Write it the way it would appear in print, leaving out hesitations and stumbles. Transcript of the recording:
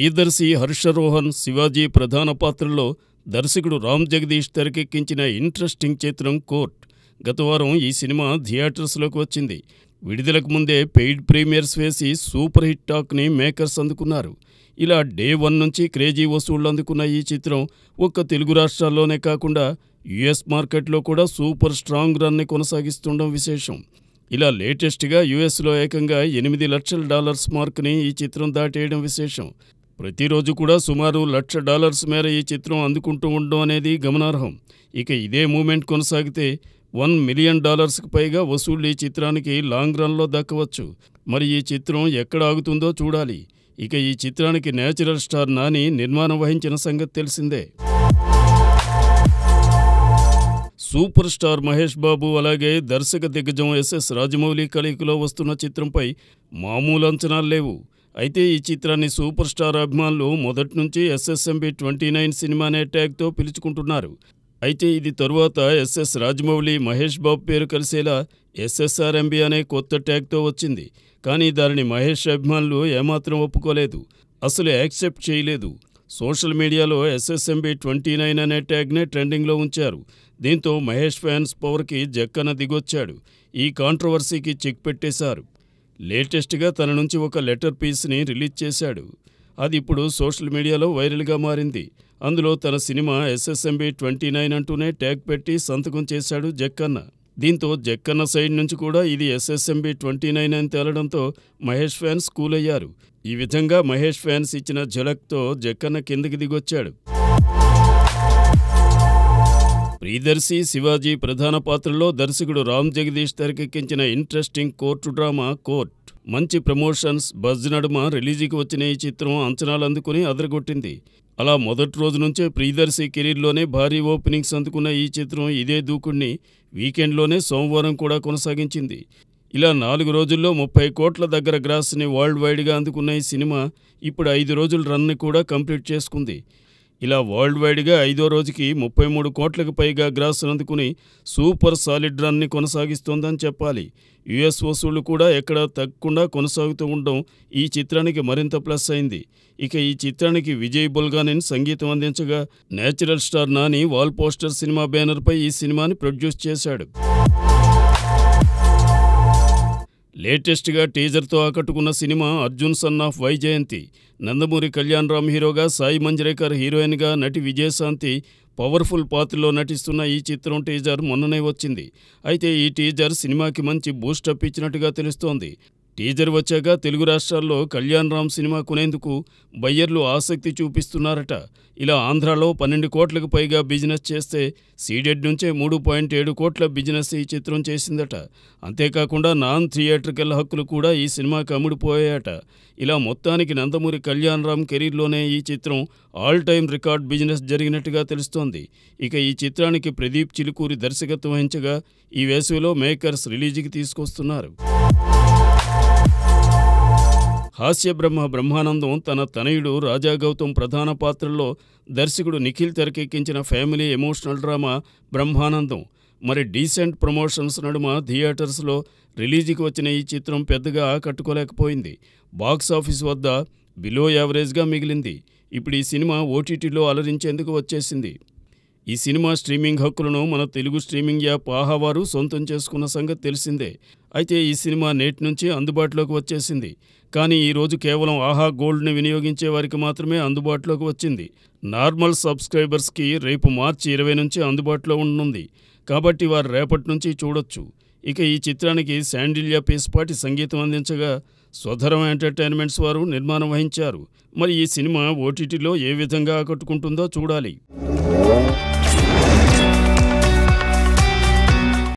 ప్రియదర్శి, హర్షరోహన్, శివాజీ ప్రధాన పాత్రల్లో దర్శకుడు రామ్ జగదీష్ తెరకెక్కించిన ఇంట్రెస్టింగ్ చిత్రం కోర్ట్. గత వారం ఈ సినిమా థియేటర్స్లోకి వచ్చింది. విడుదలకు ముందే పెయిడ్ ప్రీమియర్స్ వేసి సూపర్ హిట్ టాక్ని మేకర్స్ అందుకున్నారు. ఇలా డే 1 నుంచి క్రేజీ వసూళ్లు అందుకున్న ఈ చిత్రం ఒక్క తెలుగు రాష్ట్రాల్లోనే కాకుండా యుఎస్ మార్కెట్లో కూడా సూపర్ స్ట్రాంగ్ రన్ని కొనసాగిస్తుండడం విశేషం. ఇలా లేటెస్ట్గా యుఎస్లో ఏకంగా $8 లక్షల మార్క్ని ఈ చిత్రం దాటేయడం విశేషం. ప్రతిరోజు కూడా సుమారు $1,00,000 మేర ఈ చిత్రం అందుకుంటూ ఉండడం అనేది గమనార్హం. ఇక ఇదే మూమెంట్ కొనసాగితే $1 మిలియన్ పైగా వసూళ్లు ఈ చిత్రానికి లాంగ్ రన్లో దక్కవచ్చు. మరి ఈ చిత్రం ఎక్కడ ఆగుతుందో చూడాలి. ఇక ఈ చిత్రానికి నేచురల్ స్టార్ నాని నిర్మాణం వహించిన సంగతి తెలిసిందే. సూపర్ స్టార్ మహేష్ బాబు అలాగే దర్శక దిగ్గజం ఎస్ఎస్ రాజమౌళి కలయికలో వస్తున్న చిత్రంపై మామూలు అంచనాలు లేవు. అయితే ఈ చిత్రాన్ని సూపర్ స్టార్ అభిమానులు మొదటి నుంచి SSMB 29 సినిమా అనే ట్యాగ్తో పిలుచుకుంటున్నారు. అయితే ఇది తరువాత ఎస్ఎస్ రాజమౌళి, మహేష్ బాబు పేరు కలిసేలా SSRMB అనే కొత్త ట్యాగ్తో వచ్చింది. కానీ దానిని మహేష్ అభిమానులు ఏమాత్రం ఒప్పుకోలేదు, అసలు యాక్సెప్ట్ చేయలేదు. సోషల్ మీడియాలో SSMB 29 అనే ట్యాగ్నే ట్రెండింగ్లో ఉంచారు. దీంతో మహేష్ ఫ్యాన్స్ పవర్కి జక్కన దిగొచ్చాడు. ఈ కాంట్రవర్సీకి చెక్ పెట్టేశారు. లేటెస్ట్గా తన నుంచి ఒక లెటర్ పీస్ని రిలీజ్ చేశాడు. అది ఇప్పుడు సోషల్ మీడియాలో వైరల్గా మారింది. అందులో తన సినిమా SSMB 29 అంటూనే ట్యాగ్ పెట్టి సంతకం చేశాడు జక్కన్న. దీంతో జక్కన్న సైడ్ నుంచి కూడా ఇది SSMB 29 అని తేలడంతో మహేష్ ఫ్యాన్స్ కూల్ అయ్యారు. ఈ విధంగా మహేష్ ఫ్యాన్స్ ఇచ్చిన ఝలక్తో జక్కన్న కిందకి దిగొచ్చాడు. ప్రియదర్శి, శివాజీ ప్రధాన పాత్రలో దర్శకుడు రామ్ జగదీష్ తెరకెక్కించిన ఇంట్రెస్టింగ్ కోర్టు డ్రామా కోర్ట్. మంచి ప్రమోషన్స్, బజ్ నడుమ రిలీజుకి వచ్చిన ఈ చిత్రం అంచనాలు అందుకుని అదరగొట్టింది. అలా మొదటి రోజు నుంచే ప్రియదర్శి కెరీర్లోనే భారీ ఓపెనింగ్స్ అందుకున్న ఈ చిత్రం ఇదే దూకుడిని వీకెండ్లోనే సోమవారం కూడా కొనసాగించింది. ఇలా 4 రోజుల్లో 30 కోట్ల దగ్గర గ్రాస్ని వరల్డ్ వైడ్గా అందుకున్న ఈ సినిమా ఇప్పుడు 5 రోజుల రన్ని కూడా కంప్లీట్ చేసుకుంది. ఇలా వరల్డ్ వైడ్గా 5వ రోజుకి 33 కోట్లకు పైగా గ్రాస్ అందుకుని సూపర్ సాలిడ్ రన్ని కొనసాగిస్తోందని చెప్పాలి. యుఎస్ వసూళ్లు కూడా ఎక్కడా తగ్గకుండా కొనసాగుతూ ఉండడం ఈ చిత్రానికి మరింత ప్లస్ అయింది. ఇక ఈ చిత్రానికి విజయ్ బుల్గానిన్ సంగీతం అందించగా natural star Nani wall poster cinema బ్యానర్పై ఈ సినిమాని ప్రొడ్యూస్ చేశాడు. లేటెస్ట్గా టీజర్తో ఆకట్టుకున్న సినిమా అర్జున్ సన్ ఆఫ్ వైజయంతి. నందమూరి కళ్యాణ్ రామ్ హీరోగా, సాయి మంజ్రేకర్ హీరోయిన్గా, నటి విజయశాంతి పవర్ఫుల్ పాత్రలో నటిస్తున్న ఈ చిత్రం టీజర్ మొన్ననే వచ్చింది. అయితే ఈ టీజర్ సినిమాకి మంచి బూస్టప్ ఇచ్చినట్టుగా తెలుస్తోంది. టీజర్ వచ్చాక తెలుగు రాష్ట్రాల్లో కళ్యాణ్ రామ్ సినిమా కొనేందుకు బయ్యర్లు ఆసక్తి చూపిస్తున్నారట. ఇలా ఆంధ్రాలో 12 కోట్లకు పైగా బిజినెస్ చేస్తే సీడెడ్ నుంచే 3.7 కోట్ల బిజినెస్ ఈ చిత్రం చేసిందట. అంతేకాకుండా నాన్ థియేట్రికల్ హక్కులు కూడా ఈ సినిమాకి అమ్ముడుపోయాయట. ఇలా మొత్తానికి నందమూరి కళ్యాణ్ రామ్ కెరీర్లోనే ఈ చిత్రం ఆల్ టైమ్ రికార్డ్ బిజినెస్ జరిగినట్టుగా తెలుస్తోంది. ఇక ఈ చిత్రానికి ప్రదీప్ చిలుకూరి దర్శకత్వం వహించగా ఈ వేసవిలో మేకర్స్ రిలీజుకి తీసుకొస్తున్నారు. హాస్య బ్రహ్మానందం తన తనయుడు రాజా గౌతమ్ ప్రధాన పాత్రల్లో దర్శకుడు నిఖిల్ తెరకెక్కించిన ఫ్యామిలీ ఎమోషనల్ డ్రామా బ్రహ్మానందం. మరి డీసెంట్ ప్రమోషన్స్ నడుమ థియేటర్స్లో రిలీజుకి వచ్చిన ఈ చిత్రం పెద్దగా ఆకట్టుకోలేకపోయింది. బాక్సాఫీస్ వద్ద బిలో యావరేజ్గా మిగిలింది. ఇప్పుడు ఈ సినిమా OTTలో అలరించేందుకు వచ్చేసింది. ఈ సినిమా స్ట్రీమింగ్ హక్కులను మన తెలుగు స్ట్రీమింగ్ యాప్ ఆహా వారు సొంతం చేసుకున్న సంగతి తెలిసిందే. అయితే ఈ సినిమా నేటి నుంచి అందుబాటులోకి వచ్చేసింది. కానీ ఈరోజు కేవలం ఆహా గోల్డ్ని వినియోగించే వారికి మాత్రమే అందుబాటులోకి వచ్చింది. నార్మల్ సబ్స్క్రైబర్స్కి రేపు మార్చి 20 నుంచి అందుబాటులో ఉండనుంది. కాబట్టి వారు రేపటి నుంచి చూడొచ్చు. ఇక ఈ చిత్రానికి శాండిల్య పేస్పాటి సంగీతం అందించగా స్వధరం ఎంటర్టైన్మెంట్స్ వారు నిర్మాణం వహించారు. మరి ఈ సినిమా OTTలో ఏ విధంగా ఆకట్టుకుంటుందో చూడాలి.